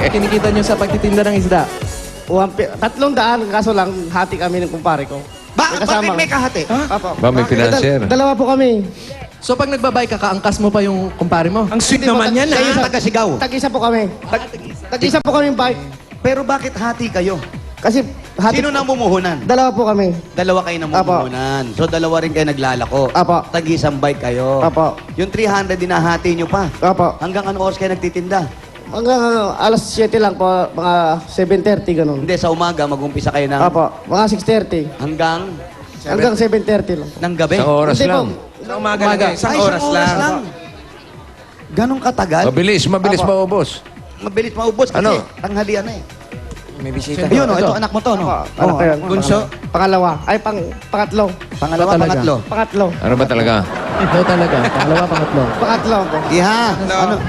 kinikita nyo sa pagtitinda ng isda? 300, kaso lang, hati kami ng kumpare ko. Bakit may kahati? Apo. Ba, may financier. Dalawa po kami. So pag nagbabay ka, kaangkas mo pa yung kumpare mo? Ang sweet Hindi po, naman yan, taga- ha? Taga-Sigaw. Tag-isa po kami. Tag-isa po kami bike. Pero bakit hati kayo? Kasi hati... Sino namumuhunan? Dalawa po kami. Dalawa kayo namumuhunan. So, dalawa rin kayo naglalako. Apo. Tag-isang bike kayo. Apo. Yung 300, dinahati nyo pa. Apo. Hanggang ano oras kayo nagtitinda? Hanggang alas 7 lang po, mga 7:30 ganun. Hindi, sa umaga, mag-umpisa kayo ng... Apo, mga 6:30. Hanggang... Hanggang 7:30 lang. ng gabi. Isang oras Hindi po. lang. Sa umaga lang. Isang Ay, oras lang. Ganong katagal? Mabilis Apo. maubos. Mabilis maubos kasi Ano? tanghalian na eh. May bisita. Ayun, ito anak mo to, no? Anak ko yan. Bunso. Pangalawa. Ay, pangatlo. Pangalawa, Ito talaga. pangatlo. Pangatlo. Ano ba talaga? Ito talaga. Pangalawa, pangatlo. Pangatlo po. Iha,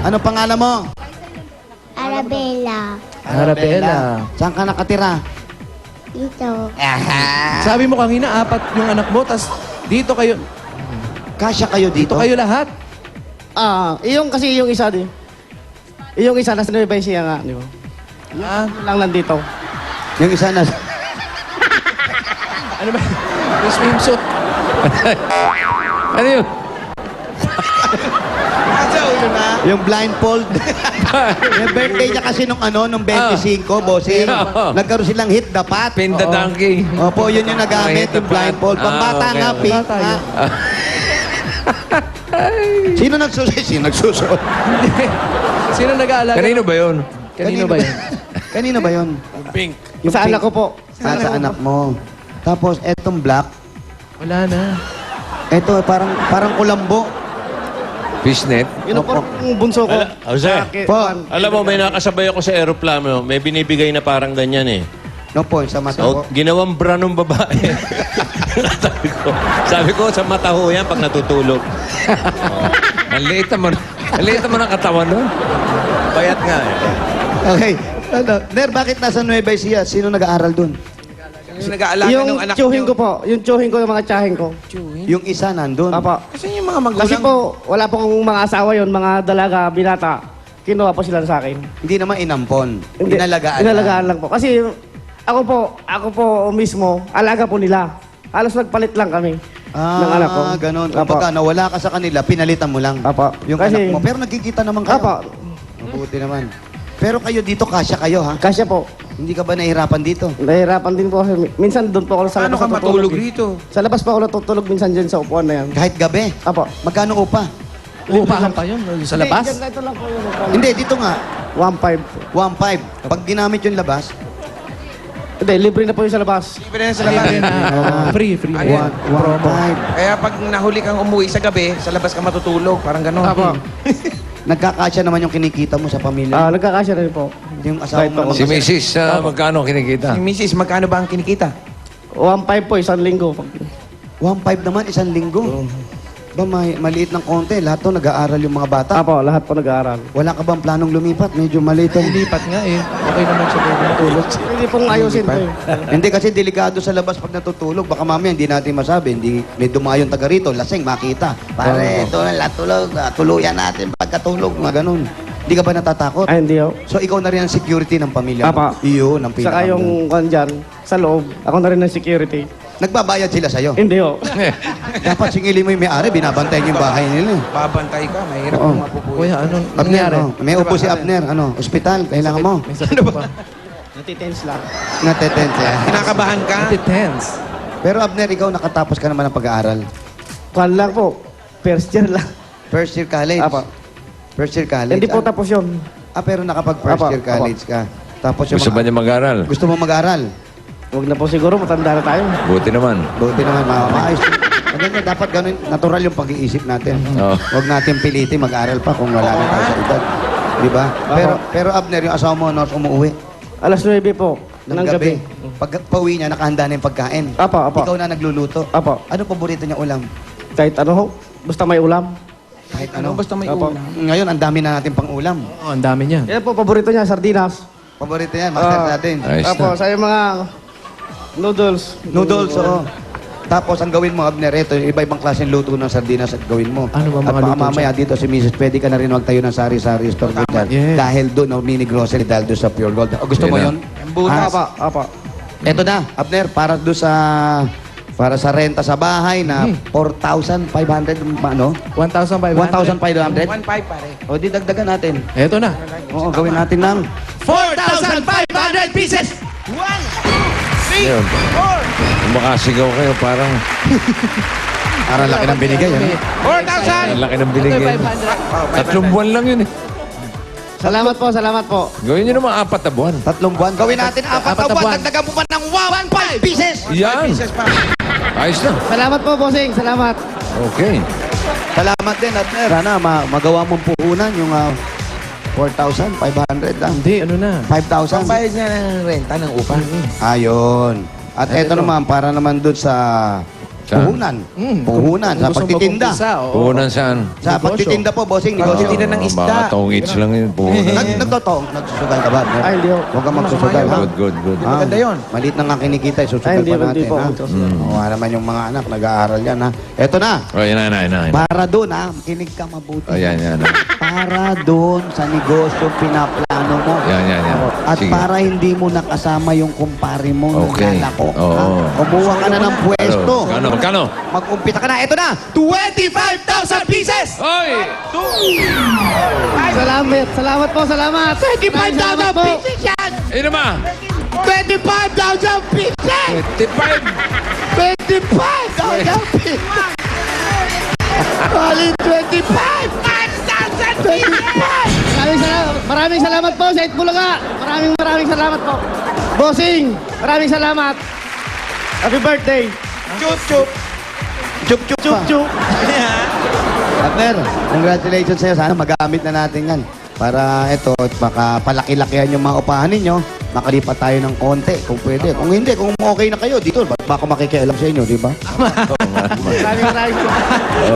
ano pangalan mo? Arabella. Arabella. Saan ka nakatira? Dito. Sabi mo kanina, 4 yung anak mo, tas dito kayo, Kasya kayo dito dito? kayo lahat. Iyong kasi yung isa din. Yung isa nasa Nueva Ecija nga, di ba? Yung lang nandito. Yung isa na... Ano ba? Yung swimsuit. Ano yun? Yung blindfold. Yung birthday niya kasi nung 25, bossing. Oo. Nagkaroon silang hit dapat. Pin the donkey. Opo, yun yung nagamit, yung blindfold. Pambata okay, nga, okay. pink Bata nga. yun. Sino nagsusuot? Sino nagsusuot? Sino nag-aalaga? Kanino ba yun? Kanino ba yun? Kanino ba yun? Pink. Yung Sa pink. anak ko po. Sa anak mo. Tapos, etong black, Wala na. eto parang kulambo. Fishnet. Yun po yung bunso ko. Jose, Po. alam mo, may nakasabay ako sa aeroplano, may binibigay na parang ganyan eh. No po, sa mata So, ko. ginawang bra ng babae. sabi ko, sa mata ho yan pag natutulog. Ang liit naman ang katawan nun. Bayat nga eh. Okay. Ner, bakit nasa Nueva Ecija? Sino nag-aaral dun? Yung nag-aalaga Yung ng anak tsuhin niyo. ko po. Yung tsuhin ko, yung mga tsahin ko. Yung isa nandun. Apa. Kasi yung mga magulang. Kasi po, wala pong mga asawa yon, mga dalaga, binata. Kinuha po sila sa akin. Hindi naman inampon. Inalagaan. Inalagaan lang po. Kasi ako po mismo, alaga po nila. Halos nagpalit lang kami ng anak ko. Ganun. Apa. Kapag nawala ka sa kanila, pinalitan mo lang. Apa. Yung Kasi- anak mo. Pero nagkikita naman kayo. Apa. Mabuti naman. Pero kayo dito, kasya kayo, ha? Kasya po. Hindi ka ba nahihirapan dito? Nahihirapan din po. Kasi minsan doon po ako sa Paano labas ka natutulog matulog eh. rito? Sa labas po ako natutulog minsan dyan sa upuan na yan. Kahit gabi. Apo. Magkano upa? Upahan pa yun sa labas? Hindi, dyan, ito lang po yung upuan. Hindi, dito nga. 1.5. 1.5. Pag ginamit yung labas, Hindi, libre na po yung sa labas. Libre na sa labas. Free. Ano yan? 1.5. Kaya pag nahuli kang umuwi sa gabi, sa labas ka matutulog. Parang gano'n. Apo. Nagkakasya naman yung kinikita mo sa pamilya. Nagkakasya rin po. Yung asawa mo Si naman. Mrs. magkano kinikita? Si Mrs., magkano ba ang kinikita? 1.5 po, isang linggo. 1.5 naman, isang linggo. Ba, maliit ng konti. Lahat to nag-aaral yung mga bata. Apo, lahat po nag-aaral. Wala ka bang planong lumipat? Medyo maliit. Lipat nga eh. Okay naman siya pwede matulog. Hindi pong ayusin po eh. Hindi kasi delikado sa labas pag natutulog. Baka mamaya hindi natin masabi. Hindi, may dumayon taga rito. Lasing, makita. Pare, ito na tulog. Tuluyan natin pagkatulog. Mga ganun. Hindi ka ba natatakot? Ay, hindi ho. So, ikaw na rin ang security ng pamilya mo? Apa. Iyo, ng Saka yung kandyan, sa loob, ako na rin ng security. Nagbabayad sila sa'yo. Hindi ho. Dapat singilin mo yung may-ari. Binabantayan yung bahay nila. Babantay ka, mahirap Oo. kung mapupuwi. Kuya, anong Abner, nangyari? may upo si Abner. Ospital. Kailangan mo. May sakit pa. Natitense lang. Natetente. Kinakabahan ka? Tense. Pero Abner, ikaw nakatapos ka naman ng pag-aaral. Kwan lang po. First year lang. First year college. Apa. First year college. Hindi po tapos yun. Pero nakapag first Apa, year college ka. Tapos yung Gusto ba niya mag-aral? gusto mo mag-aral? Huwag na po siguro, matanda na tayo. Buti naman. Buti naman, maayos. Ganyan, dapat ganun, natural yung pag-iisip natin. Oo. Huwag natin pilitin mag-aral pa kung wala na tayo sa edad. Di ba? Pero Abner, yung asawa mo, nós umuwi Alas 9 po, ng ng gabi. gabi. Pag pauwi niya, nakahanda na yung pagkain. Apa. Ikaw na nagluluto. Apa. Ano paborito niya ulam? Kahit ano ho, basta may ulam. Kahit Ano, ano. basta may Apo. ulam. Ngayon, ang dami na natin pang ulam. Oh, ang dami niya. Yan po, paborito niya, sardinas. Paborito yan, master natin. Ayos Apo, na. sa yung mga noodles. Noodles, oo. Tapos ang gawin mo, Abner, ito, iba-ibang klaseng luto ng sardinas at gawin mo. Ano ba mga at baka luto mamaya dito si Mrs. Pwede ka na rin magtayo ng sari-sari store doon dyan. Yes. Dahil doon, mini grocery, dahil doon sa Pure Gold. O, gusto mo Yun yun? Ang buta. Apa, apa. Ito na, Abner, para sa renta sa bahay na 4,500, ano? 1,500. 1,500. 1.5 pare. O, di dagdagan natin. Eto na. Oo, gawin natin ng 4,500 pieces! Yun. Kung makasigaw kayo, parang para laki ng binigay. Ano? 4,000! ang laki ng binigay. 3 buwan lang yun eh. Salamat po, salamat po. Gawin nyo naman 4 na buwan. 3 buwan. Gawin natin 4 Apat na na buwan. buwan. Dagdagan mo pa ng 1,500 pieces. Yan. Pieces pa. Ayos na. Salamat po, bossing. Salamat. Okay. Salamat din, Abner. Sana magawa mong puhunan yung 4,500 lang. Hindi, ano na. 5,000. Pambayad niya ng renta ng upa. Ayun. At eto naman, para naman doon sa Saan? puhunan. Mm, Puhunan, kung sa gusto pagtitinda. mag-umpisa, oo. Puhunan saan? Sa Negosyo. pagtitinda po, bossing. Negosyo. Pagtitinda ng isda. Mga tongits lang yun. Puhunan. Nagtotoo. Nagsusugal ka ba, Abner? Ay, hindi ho. Huwag kang magsusugal, ha? Good, good, good. Ah, Maganda yun. Maliit na nga kinikita, Ay, isusugal hindi, pa hindi natin, po. ha? Oo, naman yung mga anak, nag-aaral yan, ha? Eto na. Oh, yan na. Para doon, ha? Kinig ka mabuti. Oh, yan. Para doon sa negosyo pinaplano mo. Yan. At Sige. para hindi mo nakasama yung kumpare mo Okay. na lalako. Oo. Ha? Kumuha ka na ng pwesto. Magkano? Mag-umpita ka na. Ito na! 25,000 pieces! Oy! Salamat. Salamat po, salamat. 25,000 pieces yan! Ino ba? 25,000 pieces! 25! 25,000 pieces! Bali, 25,000 pieces! Maraming salamat po sa Itbulaga. Maraming salamat po. Bossing, maraming salamat. Happy birthday. Chup, chup. Chup, chup, Chup, pa. chup. Abner, congratulations sa'yo. Sana magamit na natin yan. Para ito, baka palaki-lakihan yung mga upahan ninyo. Makalipat tayo ng konti kung pwede. Kung hindi, kung okay na kayo dito, baka makikialam sa inyo, di ba? Maraming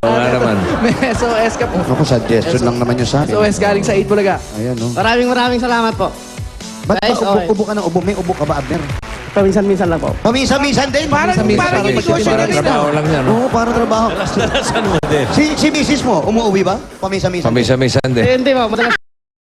Oo nga naman. May SOS ka po. Ako, suggestion lang naman yun sa akin. SOS galing sa 8 Bulaga. Ayan, no? maraming salamat po. Ba't ba Guys, okay. ubo ka ng ubo? May ubo ka ba, Abner? Paminsan-minsan lang po. Paminsan-minsan din. Parang Minsan-minsan yung negosyo Parang nila. trabaho lang yan. Oo, parang trabaho. Saan mo din? Si misis mo, umuwi ba? Paminsan-minsan. Pamisa-misan din. Hindi po, madalas